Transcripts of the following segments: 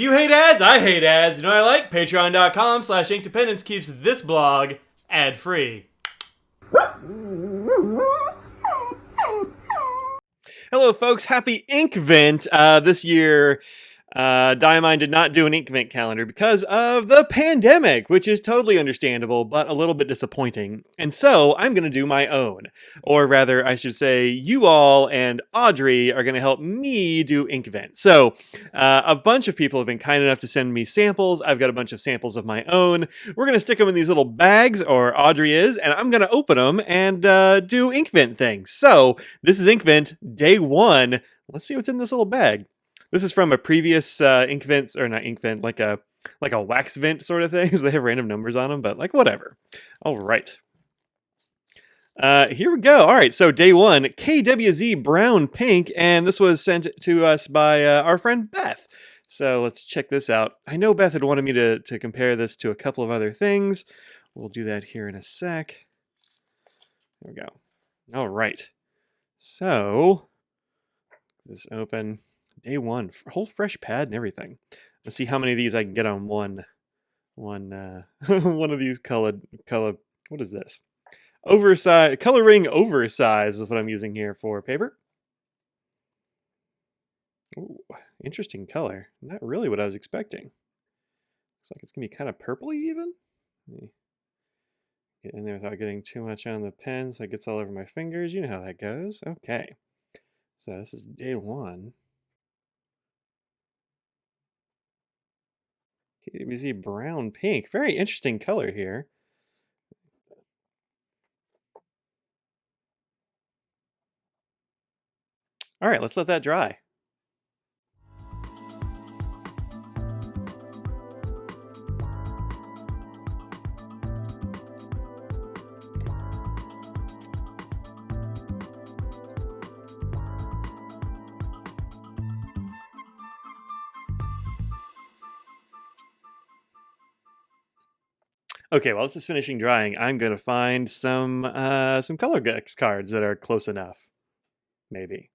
You hate ads? I hate ads. You know what I like? Patreon.com/inkdependence keeps this blog ad-free. Hello, folks. Happy Inkvent. This year, Diamine did not do an Inkvent calendar because of the pandemic, which is totally understandable, but a little bit disappointing. And so I'm going to do my own. Or rather, I should say, you all and Audrey are going to help me do Inkvent. So a bunch of people have been kind enough to send me samples. I've got a bunch of samples of my own. We're going to stick them in these little bags, or Audrey is, and I'm going to open them and do Inkvent things. So this is Inkvent day 1. Let's see what's in this little bag. This is from a previous Inkvent, or not Inkvent, like a wax vent sort of thing. So they have random numbers on them, but like whatever. All right. Here we go. All right, so day 1, KWZ brown pink, and this was sent to us by our friend Beth. So let's check this out. I know Beth had wanted me to compare this to a couple of other things. We'll do that here in a sec. There we go. All right. So this open. Day 1, whole fresh pad and everything. Let's see how many of these I can get on one one of these color. What is this? Coloring oversize is what I'm using here for paper. Ooh, interesting color. Not really what I was expecting. Looks like it's gonna be kind of purpley even. Let me get in there without getting too much on the pen so it gets all over my fingers. You know how that goes. Okay. So this is day 1. KWZ brown pink. Very interesting color here. All right, let's let that dry. Okay, while this is finishing drying, I'm going to find some color Gex cards that are close enough. Maybe.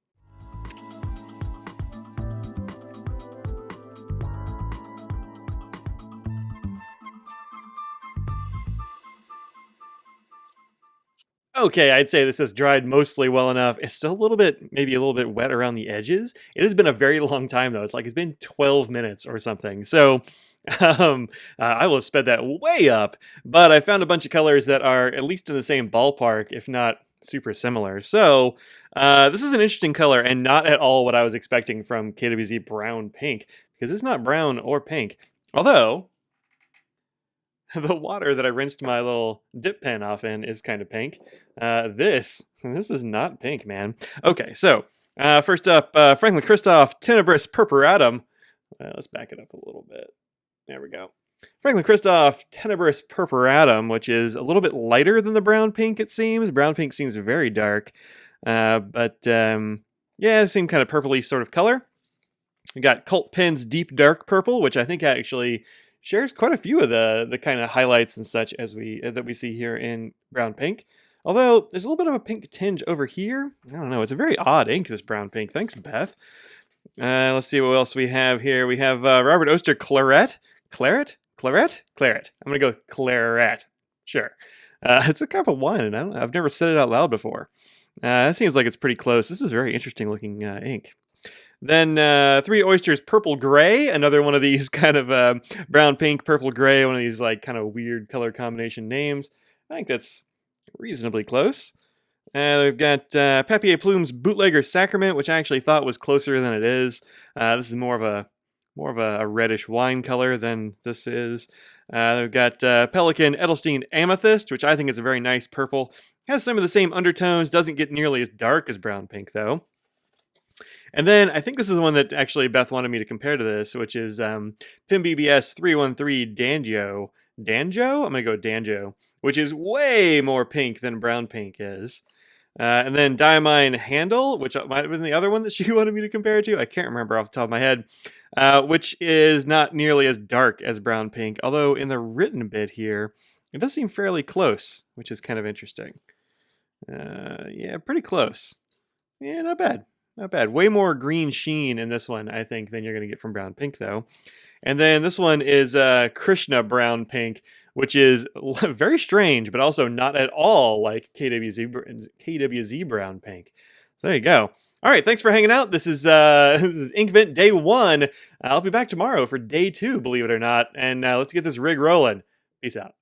Okay, I'd say this has dried mostly well enough. It's still a little bit, maybe a little bit wet around the edges. It has been a very long time though. It's been 12 minutes or something. So I will have sped that way up, but I found a bunch of colors that are at least in the same ballpark, if not super similar. So this is an interesting color and not at all what I was expecting from KWZ brown pink, because it's not brown or pink. Although the water that I rinsed my little dip pen off in is kind of pink. This is not pink, man. Okay, so first up, franklin-christoph tenebrous purpuratum. Let's back it up a little bit. There we go. franklin-christoph tenebrous purpuratum, which is a little bit lighter than the brown pink, it seems. Brown pink seems very dark. But yeah, same kind of purpley sort of color. We got Cult Pen's deep dark purple, which I think actually shares quite a few of the kind of highlights and such as that we see here in brown pink. Although there's a little bit of a pink tinge over here. I don't know. It's a very odd ink, this brown pink. Thanks, Beth. Let's see what else we have here. We have Robert Oster Claret. Claret. I'm gonna go Claret. Sure. It's a cup of wine, and I've never said it out loud before. That seems like it's pretty close. This is very interesting looking ink. Then Three Oysters Purple Gray, another one of these kind of brown pink purple gray, one of these like kind of weird color combination names. I think that's reasonably close. We've got Papier Plume's Bootlegger Sacrament, which I actually thought was closer than it is. This is more of a reddish wine color than this is. We've got Pelican Edelstein Amethyst, which I think is a very nice purple. Has some of the same undertones, doesn't get nearly as dark as brown pink though. And then I think this is the one that actually Beth wanted me to compare to this, which is PimBBS 313 Danjo. Danjo? I'm going to go Danjo, which is way more pink than brown pink is. And then Diamine Handle, which might have been the other one that she wanted me to compare it to. I can't remember off the top of my head. Which is not nearly as dark as brown pink, although in the written bit here, it does seem fairly close, which is kind of interesting. Yeah, pretty close. Yeah, not bad. Not bad. Way more green sheen in this one, I think, than you're going to get from brown pink, though. And then this one is Krishna brown pink, which is very strange, but also not at all like KWZ brown pink. So there you go. All right, thanks for hanging out. This is this is Inkvent day 1. I'll be back tomorrow for day 2, believe it or not. And let's get this rig rolling. Peace out.